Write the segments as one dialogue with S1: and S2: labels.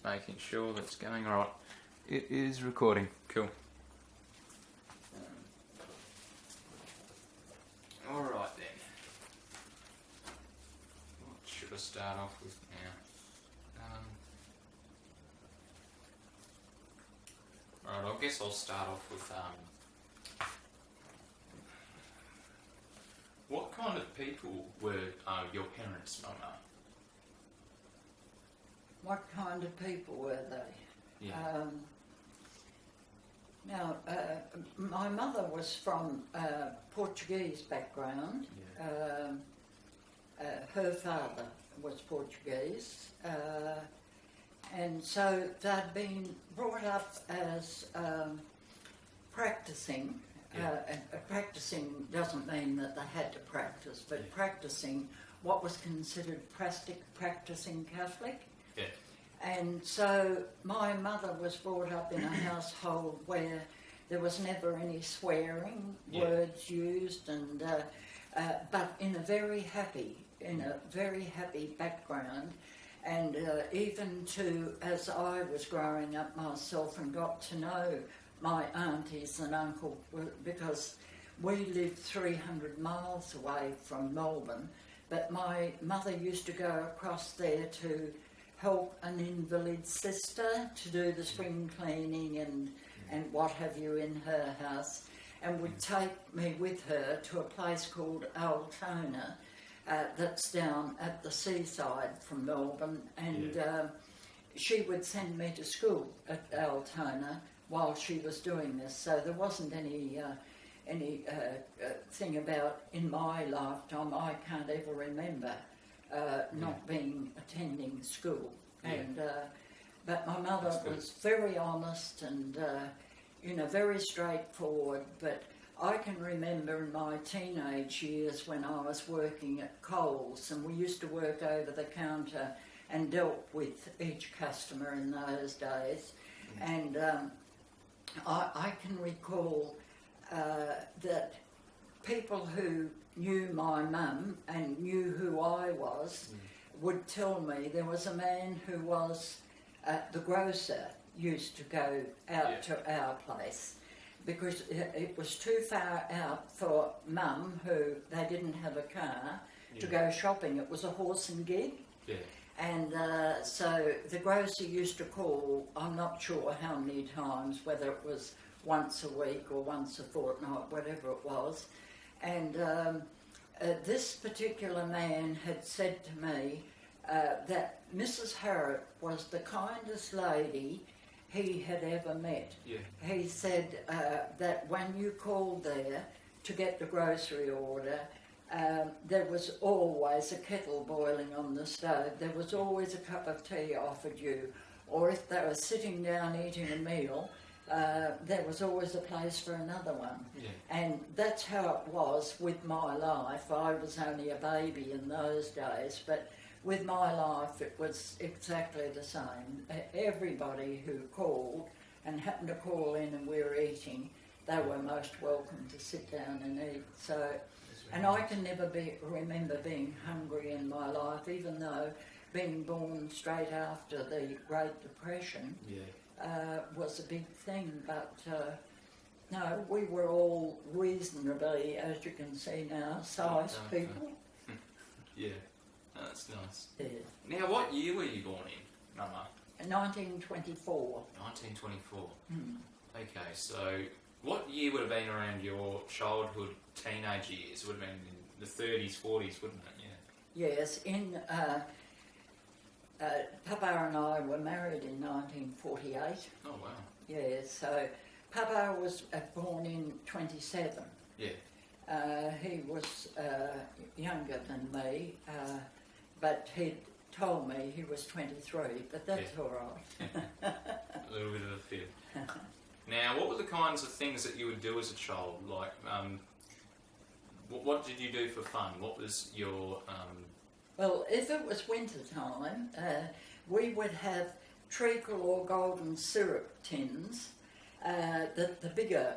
S1: making sure that's going right. It is recording. Cool. Alright then. What should I start off with now? Right, I guess I'll start off with what kind of people were your parents, Mama?
S2: What kind of people were they?
S1: Yeah.
S2: Now, my mother was from Portuguese background.
S1: Yeah.
S2: Her father was Portuguese. And so they'd been brought up as practicing. Practicing doesn't mean that they had to practice, but practicing what was considered practicing Catholic.
S1: Yeah.
S2: And so my mother was brought up in a household where there was never any swearing words used, and but in a very happy background. And even as I was growing up myself and got to know my aunties and uncle, because we lived 300 miles away from Melbourne, but my mother used to go across there to help an invalid sister to do the spring cleaning and what have you in her house, and would take me with her to a place called Altona, that's down at the seaside from Melbourne, and she would send me to school at Altona while she was doing this. So there wasn't any thing about, in my lifetime, I can't ever remember not attending school. And but my mother was very honest and very straightforward. But I can remember in my teenage years when I was working at Coles, and we used to work over the counter and dealt with each customer in those days. And I can recall that people who knew my mum and knew who I was would tell me there was a man who was the grocer used to go out to our place, because it was too far out for mum, who they didn't have a car, to go shopping. It was a horse and gig.
S1: Yeah.
S2: And so the grocer used to call, I'm not sure how many times, whether it was once a week or once a fortnight, whatever it was. And this particular man had said to me that Mrs. Harrop was the kindest lady he had ever met.
S1: Yeah.
S2: He said that when you called there to get the grocery order, there was always a kettle boiling on the stove. There was always a cup of tea offered you. Or if they were sitting down eating a meal, there was always a place for another one.
S1: Yeah.
S2: And that's how it was with my life. I was only a baby in those days, but with my life it was exactly the same. Everybody who called and happened to call in and we were eating, they were most welcome to sit down and eat. So, and I can never remember being hungry in my life, even though being born straight after the Great Depression was a big thing. But no, we were all reasonably, as you can see now, sized people.
S1: Yeah, that's nice.
S2: Yeah.
S1: Now, what year were you born in, Mama?
S2: 1924.
S1: 1924. Okay, so what year would have been around your childhood, teenage years? It would have been in the 30s, 40s, wouldn't it? Yeah.
S2: Yes, Papa and I were married in 1948.
S1: Oh, wow.
S2: Yeah, so Papa was born in 27.
S1: Yeah.
S2: He was younger than me, but he told me he was 23, but that's all right.
S1: A little bit of a fib. Now, what were the kinds of things that you would do as a child? Like, what did you do for fun? What was your...
S2: Well, if it was winter time, we would have treacle or golden syrup tins that the bigger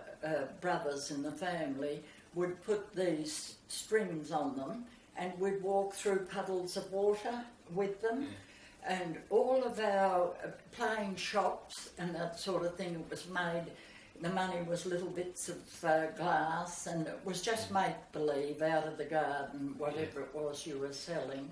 S2: brothers in the family would put these strings on them, and we'd walk through puddles of water with them. and all of our playing shops and that sort of thing, it was made, the money was little bits of glass, and it was just make-believe out of the garden, whatever it was you were selling.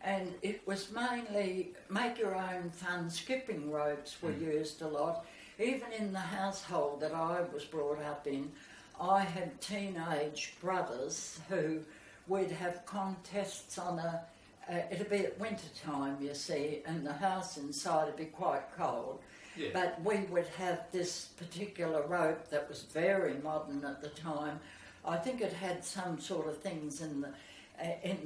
S2: And it was mainly make-your-own fun. Skipping ropes were used a lot. Even in the household that I was brought up in, I had teenage brothers who we'd have contests on it'd be at winter time, you see, and the house inside would be quite cold.
S1: Yeah.
S2: But we would have this particular rope that was very modern at the time. I think it had some sort of things in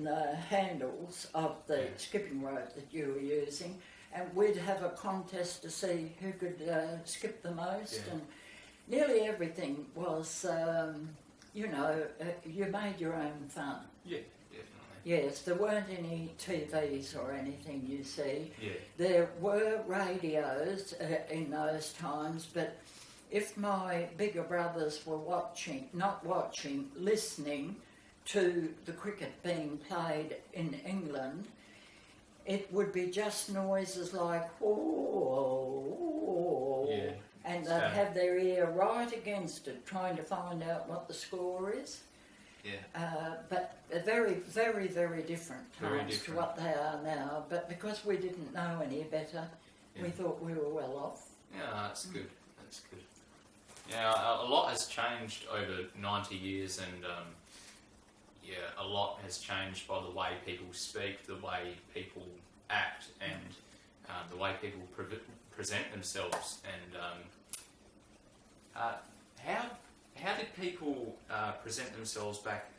S2: the handles of the skipping rope that you were using, and we'd have a contest to see who could skip the most, and nearly everything was, you made your own fun.
S1: Yeah, definitely.
S2: Yes, there weren't any TVs or anything, you see.
S1: Yeah.
S2: There were radios in those times, but if my bigger brothers were listening to the cricket being played in England, it would be just noises like, oh, and they'd have their ear right against it, trying to find out what the score is.
S1: Yeah.
S2: But very, very, very different times to what they are now. But because we didn't know any better, we thought we were well off.
S1: Yeah, that's good. That's good. Yeah, a lot has changed over 90 years, and a lot has changed by the way people speak, the way people act, and the way people present themselves. And how did people present themselves back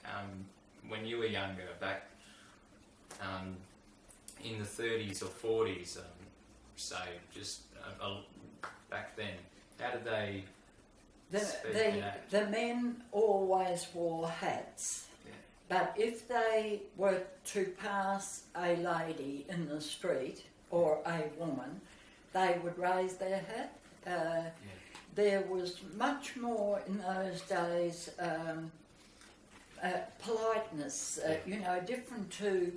S1: when you were younger, back in the 30s or 40s, say, just back then? How did they speak and act?
S2: The men always wore hats. But if they were to pass a lady in the street or a woman, they would raise their hat. There was much more in those days politeness, different to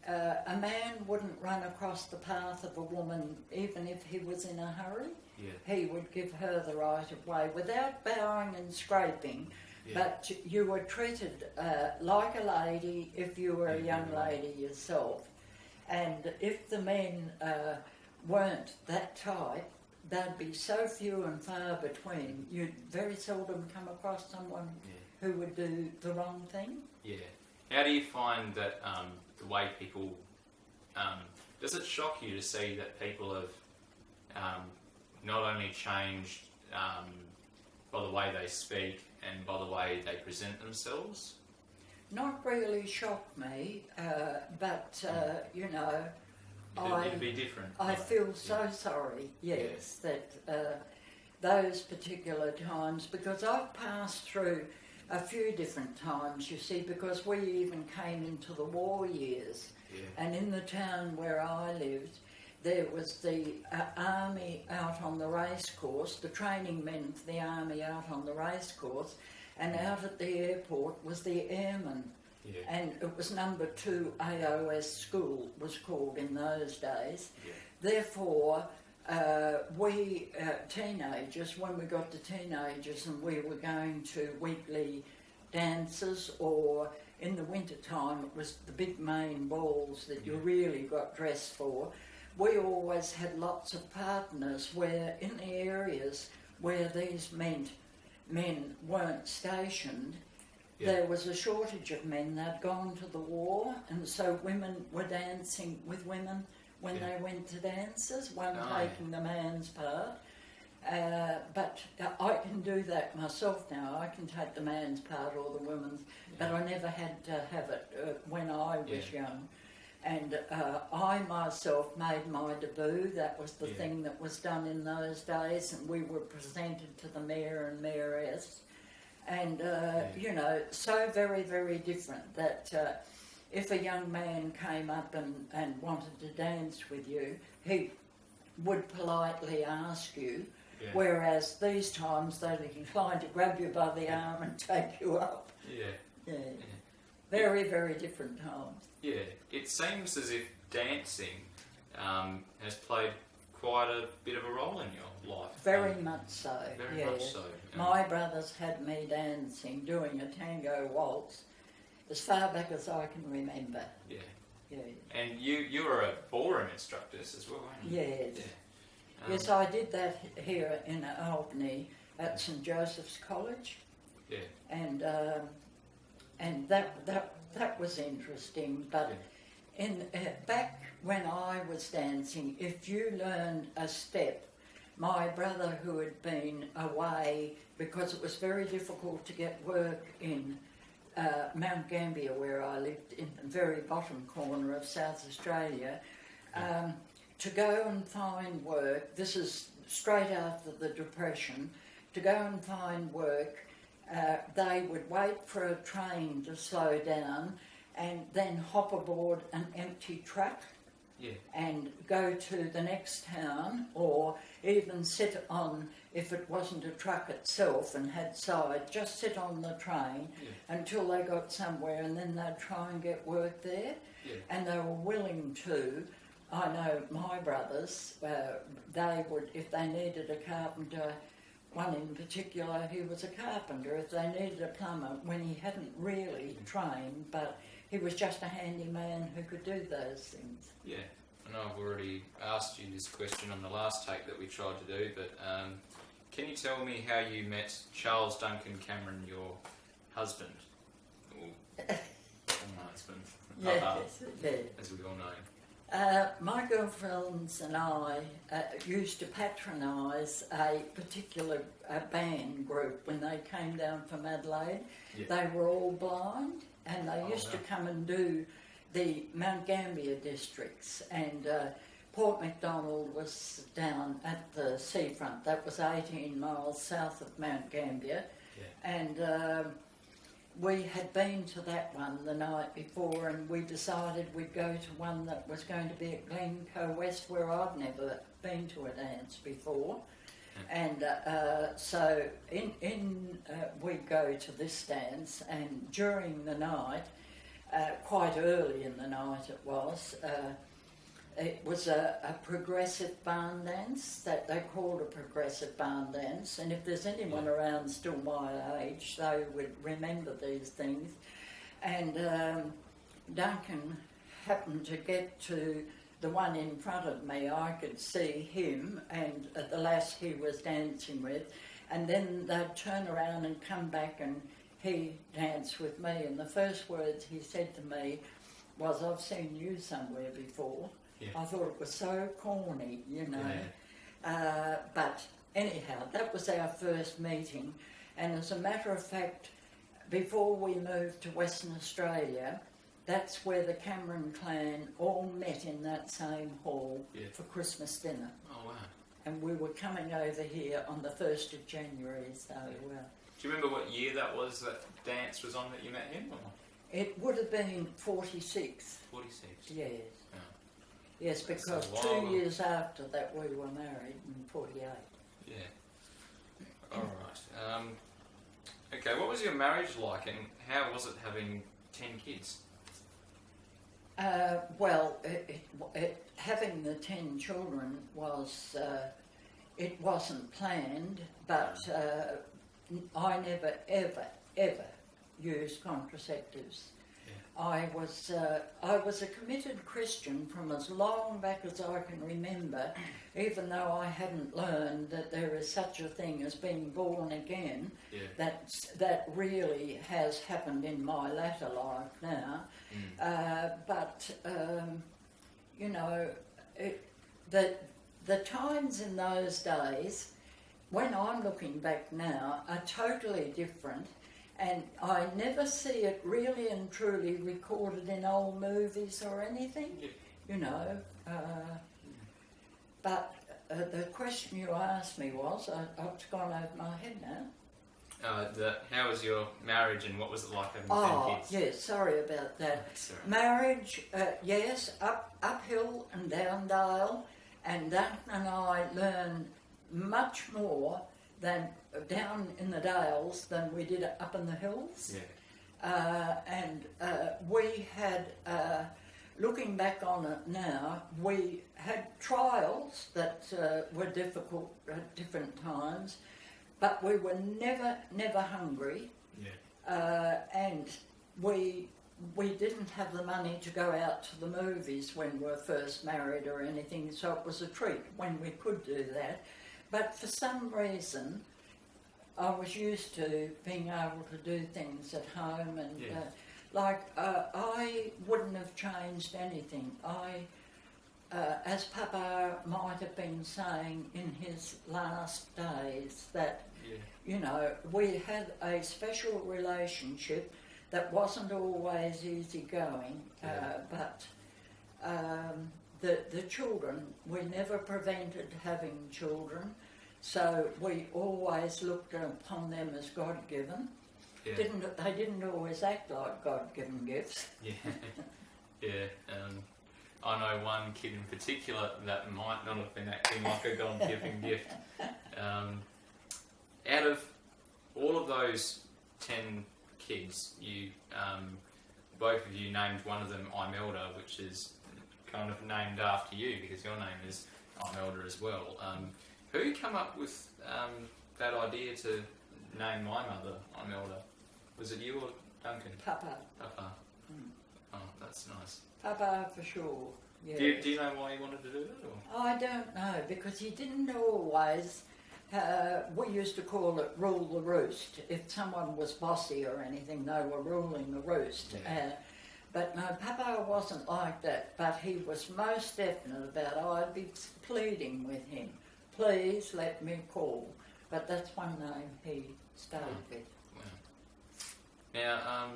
S2: a man wouldn't run across the path of a woman even if he was in a hurry. He would give her the right of way without bowing and scraping. But you were treated like a lady if you were a young lady yourself. And if the men weren't that type, they'd be so few and far between. You'd very seldom come across someone who would do the wrong thing. Yeah.
S1: How do you find that the way people... does it shock you to see that people have not only changed by the way they speak and by the way they present themselves?
S2: Not really shocked me, but
S1: It'd be different.
S2: I feel so sorry, that those particular times, because I've passed through a few different times, you see, because we even came into the war years, and in the town where I lived, there was the army out on the racecourse, the training men for the army out on the racecourse, and out at the airport was the airmen. And it was number 2 AOS school was called in those days. Therefore, we teenagers, when we got to teenagers and we were going to weekly dances, or in the winter time it was the big main balls that you really got dressed for, we always had lots of partners where in the areas where these men weren't stationed, there was a shortage of men. They'd gone to the war, and so women were dancing with women when they went to dances, one taking the man's part. But I can do that myself now. I can take the man's part or the woman's, but I never had to have it when I was young. And I myself made my debut. That was the thing that was done in those days, and we were presented to the mayor and mayoress. And, so very, very different that if a young man came up and wanted to dance with you, he would politely ask you, whereas these times they'd be inclined to grab you by the arm and take you up. Very, very different times.
S1: Yeah, it seems as if dancing has played quite a bit of a role in your life.
S2: Very much so.
S1: Very much so.
S2: My brothers had me dancing, doing a tango waltz, as far back as I can remember.
S1: Yeah.
S2: Yeah.
S1: And you were a ballroom instructor as well, weren't you?
S2: Yes.
S1: Yeah.
S2: Yes, I did that here in Albany at St Joseph's College.
S1: Yeah.
S2: And that was interesting. But in back when I was dancing, if you learned a step, my brother, who had been away because it was very difficult to get work in Mount Gambier, where I lived in the very bottom corner of South Australia, to go and find work. This is straight after the Depression. To go and find work, they would wait for a train to slow down and then hop aboard an empty truck and go to the next town, or even sit on, if it wasn't a truck itself and had side, just sit on the train until they got somewhere, and then they'd try and get work there. And they were willing to. I know my brothers, they would, if they needed a carpenter, one in particular, he was a carpenter. If they needed a plumber, when he hadn't really trained, but he was just a handyman who could do those things.
S1: Yeah, and I've already asked you this question on the last take that we tried to do, but can you tell me how you met Charles Duncan Cameron, your husband? Or my husband, as we all know.
S2: My girlfriends and I used to patronise a particular band group when they came down from Adelaide. They were all blind, and they used to come and do the Mount Gambier districts, and Port Macdonald was down at the seafront. That was 18 miles south of Mount Gambier, and we had been to that one the night before, and we decided we'd go to one that was going to be at Glencoe West, where I'd never been to a dance before. And so we go to this dance, and during the night, quite early in the night it was a progressive barn dance that they called a progressive barn dance, and if there's anyone around still my age, they would remember these things. And Duncan happened to get to the one in front of me. I could see him and the lass he was dancing with, and then they'd turn around and come back and he danced with me, and the first words he said to me was, "I've seen you somewhere before." I thought it was so corny, you know. But anyhow, that was our first meeting, and as a matter of fact, before we moved to Western Australia, that's where the Cameron clan all met in that same hall for Christmas dinner.
S1: Oh, wow.
S2: And we were coming over here on the 1st of January, so...
S1: Do you remember what year that was, that dance was on that you met him? Or?
S2: It would have been 46.
S1: 46?
S2: Yes.
S1: Oh.
S2: Yes, because 2 years after that we were married in 48.
S1: Yeah. All right. Okay, what was your marriage like, and how was it having 10 kids?
S2: Well, having the 10 children was, it wasn't planned, but I never, ever used contraceptives. I was a committed Christian from as long back as I can remember, even though I hadn't learned that there is such a thing as being born again. That really has happened in my latter life now. But you know, the times in those days, when I'm looking back now, are totally different. And I never see it really and truly recorded in old movies or anything, you know. But the question you asked me was, it's gone over my head now.
S1: How was your marriage, and what was it like having 10 kids?
S2: Yes, sorry about that. Marriage, yes, uphill and down dale, and Duncan and I learned much more than down in the dales than we did up in the hills. And we had looking back on it now, we had trials that were difficult at different times, but we were never hungry.
S1: Yeah.
S2: And we didn't have the money to go out to the movies when we were first married or anything, so it was a treat when we could do that. But for some reason, I was used to being able to do things at home, and I wouldn't have changed anything. As Papa might have been saying in his last days, that you know, we had a special relationship that wasn't always easygoing, but the children, we never prevented having children, so we always looked upon them as God-given.
S1: Yeah.
S2: They didn't always act like God-given gifts.
S1: Yeah. Yeah. I know one kid in particular that might not have been acting like a God-given gift. Out of all of those 10 kids, you both of you named one of them Imelda, which is kind of named after you because your name is Imelda as well. Who come up with that idea to name my mother Imelda? Was it you or Duncan?
S2: Papa.
S1: Papa. Oh, that's nice.
S2: Papa for sure. Yes.
S1: Do you know why he wanted to do that? Or?
S2: I don't know, because he didn't always. We used to call it rule the roost. If someone was bossy or anything, they were ruling the roost.
S1: Yeah.
S2: But no, Papa wasn't like that, but he was most definite about, I'd be pleading with him, please let me call. But that's one name he stayed with.
S1: Yeah. Now,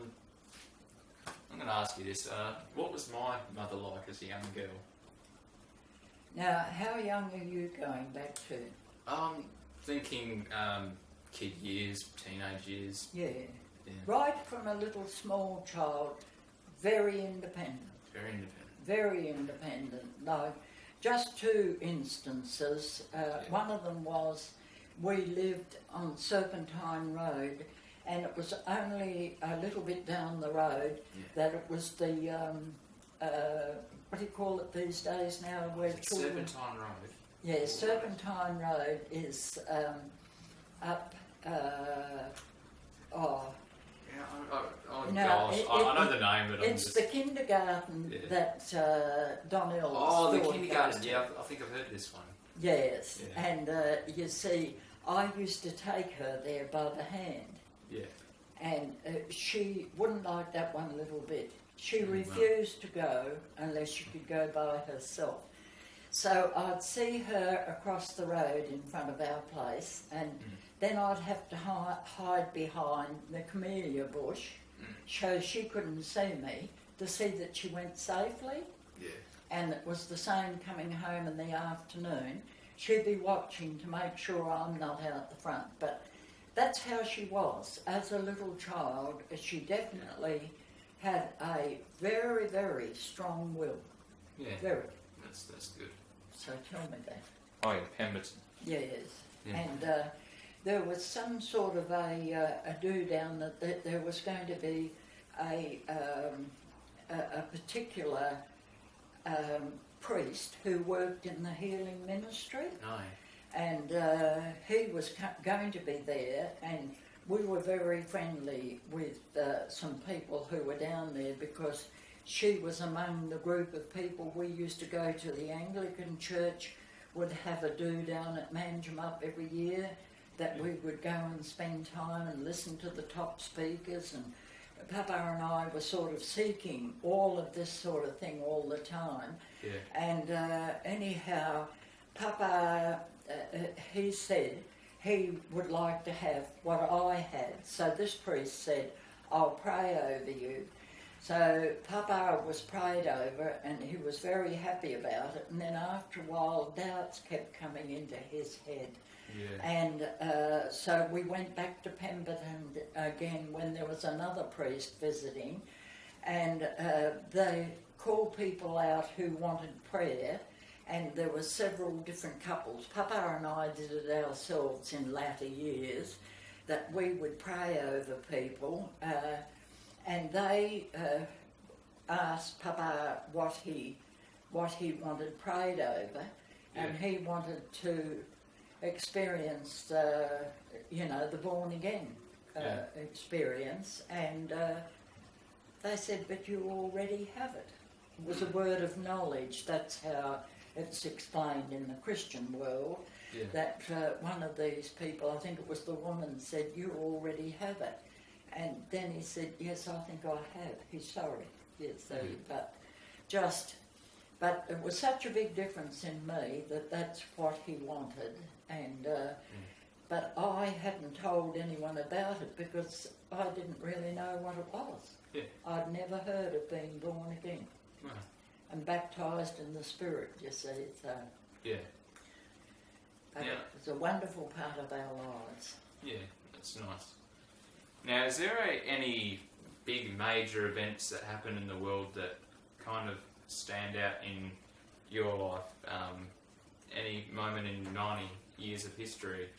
S1: I'm going to ask you this. What was my mother like as a young girl?
S2: Now, how young are you going back to?
S1: Thinking kid years, teenage years.
S2: Yeah. Right from a little small child, very independent.
S1: Very independent.
S2: Very independent. Like, just two instances. One of them was we lived on Serpentine Road, and it was only a little bit down the road that it was the, what do you call it these days now? Where children...
S1: Serpentine Road?
S2: Yeah, Serpentine Road is up,
S1: I know the name, but
S2: it's the kindergarten that Donnell.
S1: Oh, the kindergarten. Yeah, I think I've heard this one.
S2: Yes, and you see, I used to take her there by the hand.
S1: Yeah.
S2: And she wouldn't like that one little bit. She refused to go unless she could go by herself. So I'd see her across the road in front of our place, and then I'd have to hide behind the camellia bush so she couldn't see me, to see that she went safely.
S1: Yeah.
S2: And it was the same coming home in the afternoon. She'd be watching to make sure I'm not out the front. But that's how she was. As a little child, she definitely had a very, very strong will.
S1: Yeah.
S2: Very.
S1: That's good.
S2: So tell me that.
S1: Oh, yeah, Pemberton.
S2: Yes. Yeah. And there was some sort of a do-down that there was going to be a particular priest who worked in the healing ministry.
S1: No.
S2: And he was going to be there, and we were very friendly with some people who were down there, because she was among the group of people. We used to go to the Anglican church, would have a do down at Manjimup every year, that we would go and spend time and listen to the top speakers, and Papa and I were sort of seeking all of this sort of thing all the time.
S1: Yeah.
S2: And anyhow, Papa, he said he would like to have what I had. So this priest said, I'll pray over you. So Papa was prayed over, and he was very happy about it. And then after a while, doubts kept coming into his head.
S1: Yeah.
S2: And so we went back to Pemberton again when there was another priest visiting, and they called people out who wanted prayer, and there were several different couples. Papa and I did it ourselves in latter years, that we would pray over people, and they asked Papa what he wanted prayed over, and he wanted to experience the born again experience, and they said, but you already have it. It was a word of knowledge. That's how it's explained in the Christian world, that one of these people, I think it was the woman, said, you already have it. And then he said, yes, I think I have. He's sorry. Yes, but it was such a big difference in me that that's what he wanted, and but I hadn't told anyone about it because I didn't really know what it was.
S1: Yeah.
S2: I'd never heard of being born again and baptised in the Spirit, you see. So but it's a wonderful part of our lives.
S1: Yeah, that's nice. Now, is there any big major events that happen in the world that kind of stand out in your life? Any moment in 90 years of history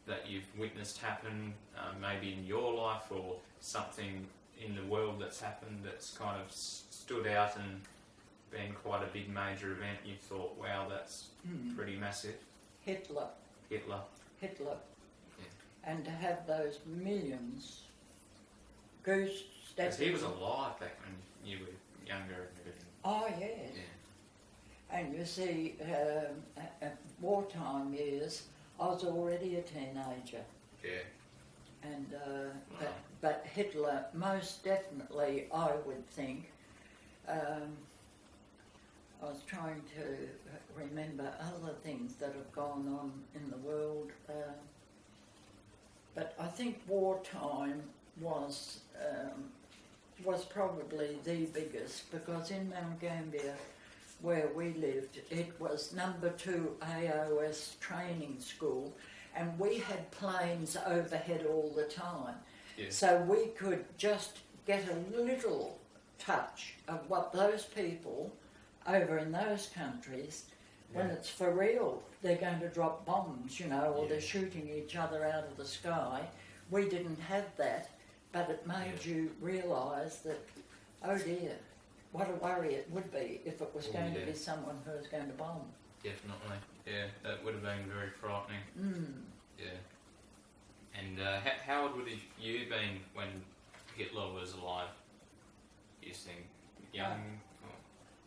S1: that you've witnessed happen, maybe in your life, or something in the world that's happened that's kind of stood out and been quite a big major event? You thought, wow, that's pretty massive.
S2: Hitler.
S1: Yeah.
S2: And to have those millions goose
S1: Because
S2: stepping.
S1: he was alive back when you were younger and everything.
S2: Oh, yes.
S1: Yeah.
S2: And you see, at wartime years, I was already a teenager.
S1: Yeah.
S2: And but Hitler, most definitely, I would think. I was trying to remember other things that have gone on in the world, but I think wartime was probably the biggest, because in Mount Gambier, where we lived, it was number 2 AOS training school, and we had planes overhead all the time.
S1: Yes.
S2: So we could just get a little touch of what those people over in those countries, when it's for real, they're going to drop bombs, or they're shooting each other out of the sky. We didn't have that, but it made you realise that, oh dear, what a worry it would be if it was going to be someone who was going to bomb.
S1: Definitely. Yeah, that would have been very frightening. Yeah. And how old would you been when Hitler was alive? You think young?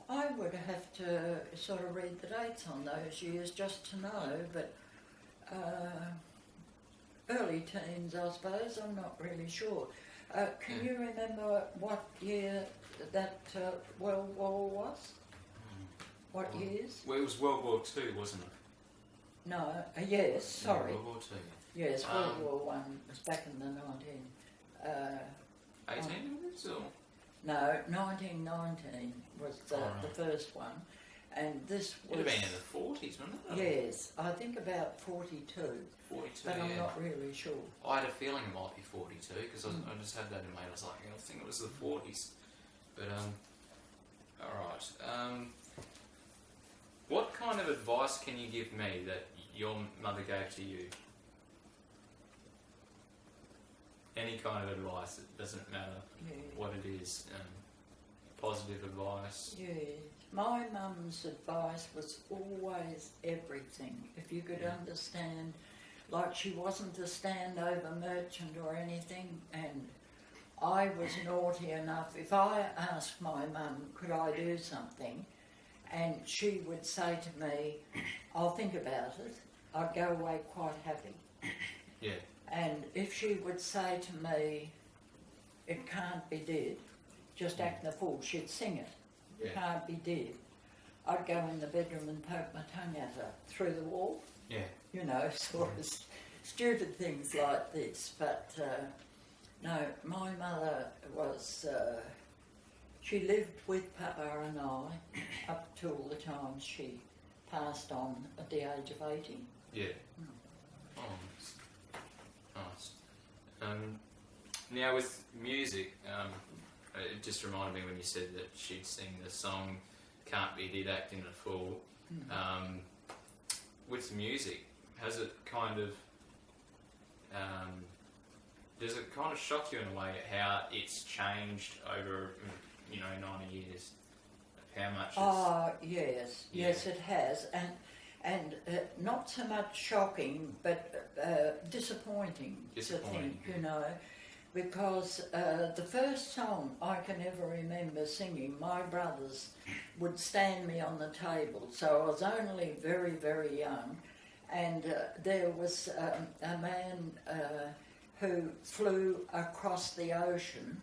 S2: I would have to sort of read the dates on those years just to know, but early teens, I suppose. I'm not really sure. Can you remember what year that World War was? What years?
S1: Well, it was World War II, wasn't it?
S2: No, yes, sorry.
S1: No, World War II.
S2: Yes, World War One was back in the
S1: 1800s or?
S2: No, 1919 was the first one, and this was...
S1: It would have been in the 40s, wouldn't it?
S2: Yes, I think about 42.
S1: 42,
S2: but I'm not really sure.
S1: I had a feeling it might be 42, because I just had that in my head. I was like, I think it was the 40s. But, alright. What kind of advice can you give me that your mother gave to you? Any kind of advice, it doesn't matter what it is. Positive advice.
S2: Yeah. My mum's advice was always everything. If you could understand, like she wasn't a standover merchant or anything, and I was naughty enough. If I asked my mum, could I do something, and she would say to me, I'll think about it, I'd go away quite happy.
S1: Yeah.
S2: And if she would say to me, it can't be did, just act the fool, she'd sing it. It can't be did. I'd go in the bedroom and poke my tongue at her through the wall. Yeah. Sort of stupid things like this. But no, my mother was, she lived with Papa and I up till the time she passed on at the age of 80.
S1: Yeah. Oh, nice. Now with music, it just reminded me when you said that she'd sing the song "Can't Be Did Acting a Fool." With music, has it kind of does it kind of shock you in a way how it's changed over 90 years. How much?
S2: Oh, yes,
S1: Yeah.
S2: yes, it has, and not so much shocking, but disappointing to
S1: Disappointing,
S2: think,
S1: yeah.
S2: because the first song I can ever remember singing, my brothers would stand me on the table, so I was only very, very young, and there was a man who flew across the ocean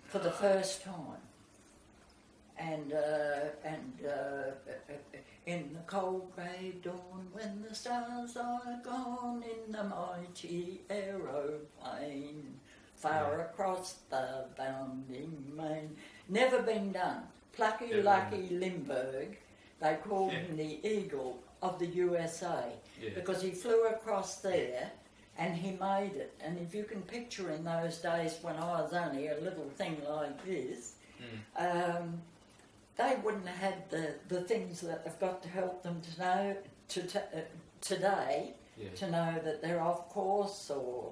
S2: for the first time. And in the cold grey dawn, when the stars are gone, in the mighty aeroplane, far across the bounding main. Never been done. Plucky Lucky Limburg, they called him the Eagle of the USA, because he flew across there and he made it. And if you can picture in those days when I was only a little thing like this, they wouldn't have had the things that have got to help them to know today, to know that they're off course or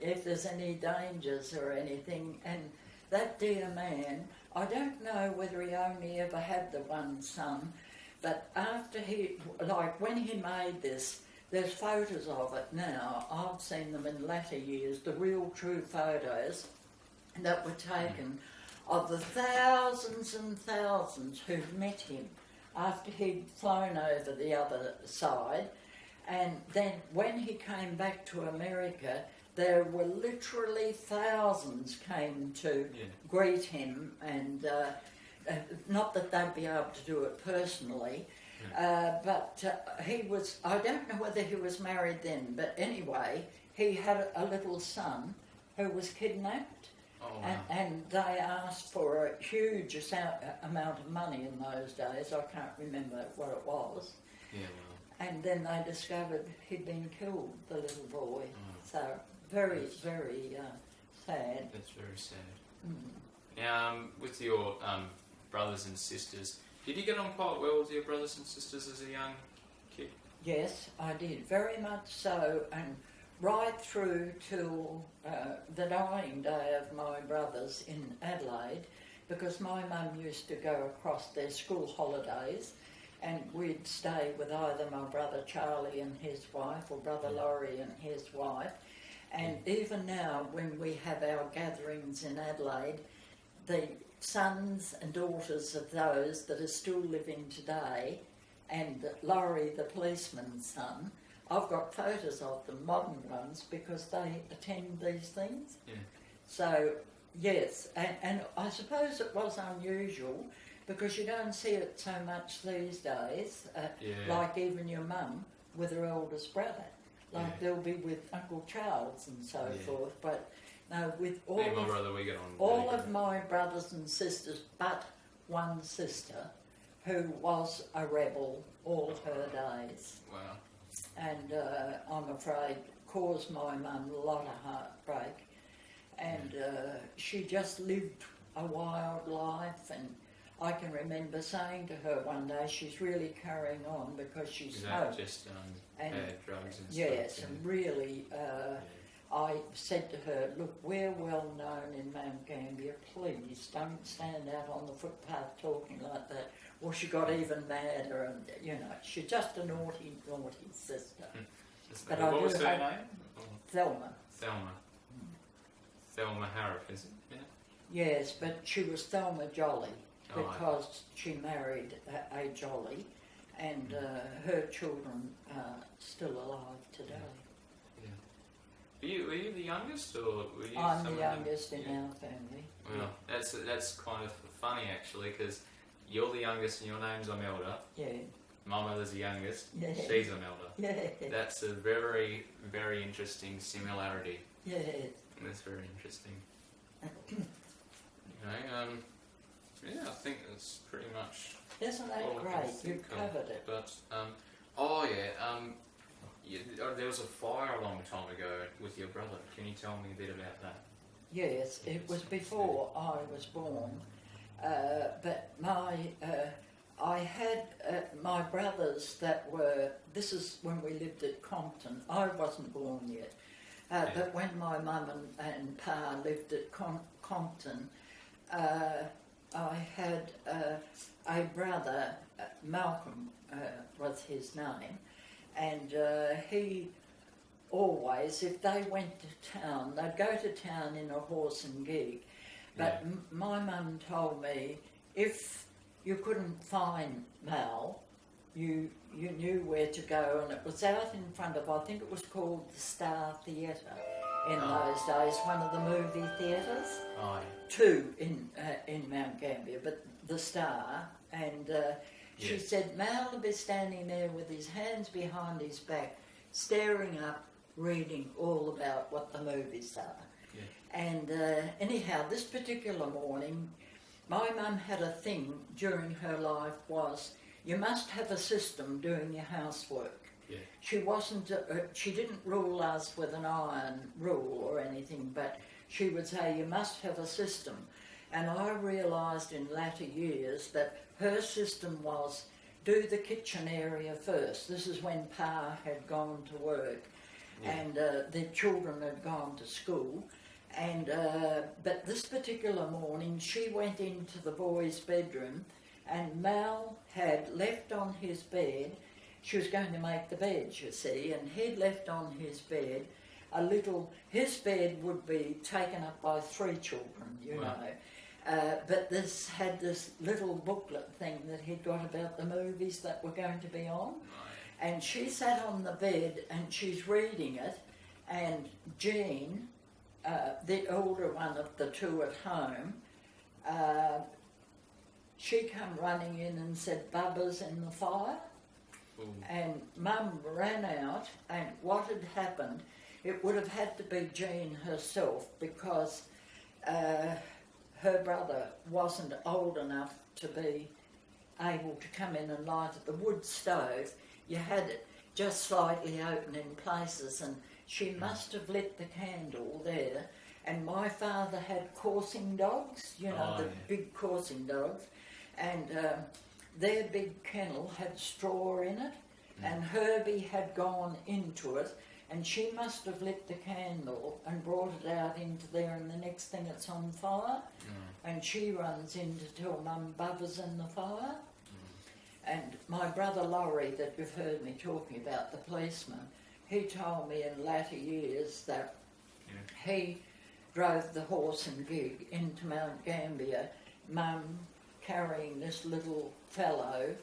S2: if there's any dangers or anything. And that dear man, I don't know whether he only ever had the one son, but after when he made this, there's photos of it now. I've seen them in latter years, the real true photos that were taken of the thousands and thousands who've met him after he'd flown over the other side. And then when he came back to America, there were literally thousands came to greet him, and not that they'd be able to do it personally, but he was, I don't know whether he was married then, but anyway, he had a little son who was kidnapped.
S1: Oh, wow.
S2: And they asked for a huge amount of money in those days. I can't remember what it was.
S1: Yeah, well.
S2: And then they discovered he'd been killed, the little boy. So very, very sad.
S1: That's very sad. Now, with your brothers and sisters, did you get on quite well with your brothers and sisters as a young kid?
S2: Yes, I did, very much so, and right through till the dying day of my brothers in Adelaide, because my mum used to go across their school holidays, and we'd stay with either my brother Charlie and his wife or brother Laurie and his wife. And even now, when we have our gatherings in Adelaide, the sons and daughters of those that are still living today, and Laurie, the policeman's son, I've got photos of them, modern ones, because they attend these things.
S1: Yeah.
S2: So, yes, and I suppose it was unusual because you don't see it so much these days, like even your mum with her eldest brother. Like they'll be with Uncle Charles and so forth, but no, with all
S1: my brother, we get on
S2: all of my brothers and sisters, but one sister who was a rebel all her days.
S1: Wow.
S2: And I'm afraid caused my mum a lot of heartbreak. And she just lived a wild life, and I can remember saying to her one day, she's really carrying on because she smoked.
S1: Just
S2: and
S1: bad drugs and
S2: yes,
S1: stuff?
S2: and really, I said to her, look, we're well known in Mount Gambier, please don't stand out on the footpath talking like that. Well, she got even madder, and she's just a naughty, naughty sister.
S1: But what was her name?
S2: Thelma.
S1: Thelma. Thelma Harrop, is it? Yeah.
S2: Yes, but she was Thelma Jolly because she married a Jolly, and her children are still alive today.
S1: Yeah. Were you the youngest, or were you?
S2: I'm the youngest in our family.
S1: Well, that's kind of funny actually, because you're the youngest and your name's Imelda.
S2: Yeah. My
S1: mother's the youngest.
S2: Yeah.
S1: She's Imelda.
S2: Yeah.
S1: That's a very, very interesting similarity.
S2: Yeah.
S1: That's very interesting. I think that's pretty much.
S2: Isn't that great? You've covered it.
S1: But there was a fire a long time ago with your brother. Can you tell me a bit about that?
S2: Yes, it was before I was born. But I had my brothers that were, this is when we lived at Compton. I wasn't born yet. But when my mum and pa lived at Compton, I had a brother, Malcolm was his name, and he always, if they went to town, they'd go to town in a horse and gig. But my mum told me if you couldn't find Mal, you knew where to go, and it was out in front of, I think it was called the Star Theatre in those days, one of the movie theatres.
S1: Oh,
S2: Two in Mount Gambier, but the Star, and she said Mal would be standing there with his hands behind his back, staring up, reading all about what the movies are. Yeah. And anyhow, this particular morning, my mum had a thing during her life was you must have a system doing your housework. Yeah. She wasn't, she didn't rule us with an iron rule or anything, but she would say you must have a system. And I realised in latter years that her system was do the kitchen area first. This is when Pa had gone to work and the children had gone to school. And but this particular morning she went into the boys' bedroom and Mal had left on his bed, she was going to make the bed, you see, and he'd left on his bed a little, his bed would be taken up by 3 children, you know, but this had this little booklet thing that he'd got about the movies that were going to be on, and she sat on the bed and she's reading it, and Jean, the older one of the 2 at home, she come running in and said, "Bubba's in the fire." Ooh. And Mum ran out, and what had happened, it would have had to be Jean herself because her brother wasn't old enough to be able to come in and light at the wood stove. You had it just slightly open in places, and she must have lit the candle there. And my father had coursing dogs, you know, the big coursing dogs, and their big kennel had straw in it, and Herbie had gone into it, and she must have lit the candle and brought it out into there, and the next thing it's on fire, and she runs in to tell Mum Bubba's in the fire. And my brother Laurie, that you've heard me talking about, the policeman, he told me in latter years that he drove the horse and gig into Mount Gambier, Mum carrying this little fellow,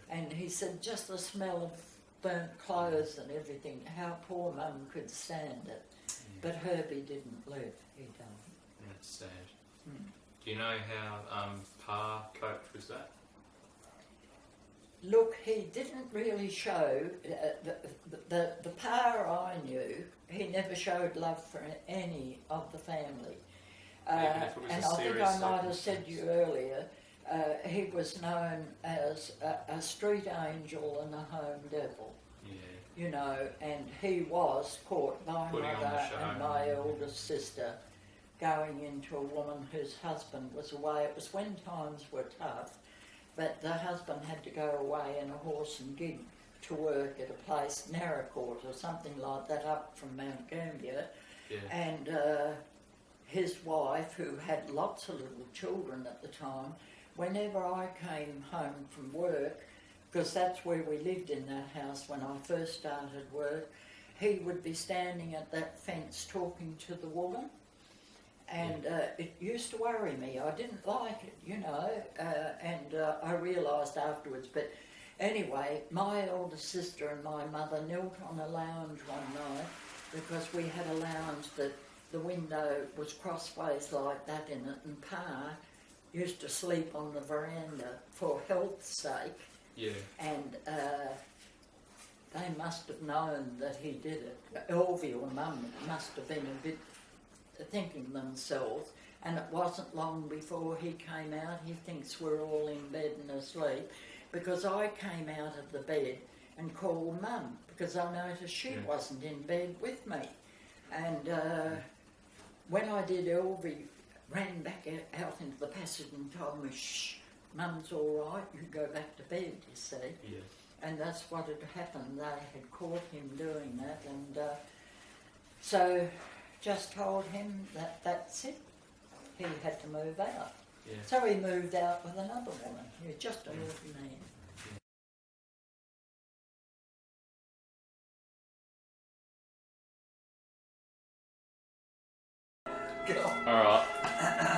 S2: and he said just the smell of burnt clothes and everything, how poor Mum could stand it. But Herbie didn't live, he died.
S1: That's sad. Do you know how Pa coped with that?
S2: Look, he didn't really show, the Pa I knew, he never showed love for any of the family. And I think I might have said to you earlier, he was known as a street angel and a home devil, you know, and he was caught by mother and my eldest sister going into a woman whose husband was away. It was when times were tough, but the husband had to go away in a horse and gig to work at a place, Narracourt or something like that, up from Mount Gambier, and his wife, who had lots of little children at the time, whenever I came home from work, because that's where we lived in that house when I first started work, he would be standing at that fence talking to the woman, and it used to worry me. I didn't like it, you know, and I realised afterwards. But anyway, my older sister and my mother knelt on a lounge one night because we had a lounge that the window was crossways like that in it, and Pa used to sleep on the veranda for health's sake. Yeah. And they must have known that he did it. Elvie or Mum must have been a bit thinking themselves, and it wasn't long before he came out. He thinks we're all in bed and asleep, because I came out of the bed and called Mum, because I noticed she wasn't in bed with me. And when I did, Elvie ran back out into the passage and told me, "Shh, Mum's all right, you go back to bed," you see. Yeah. And that's what had happened. They had caught him doing that, and so just told him that that's it. He had to move out.
S1: Yeah.
S2: So he moved out with another woman. He was just a lovely man.
S1: All right.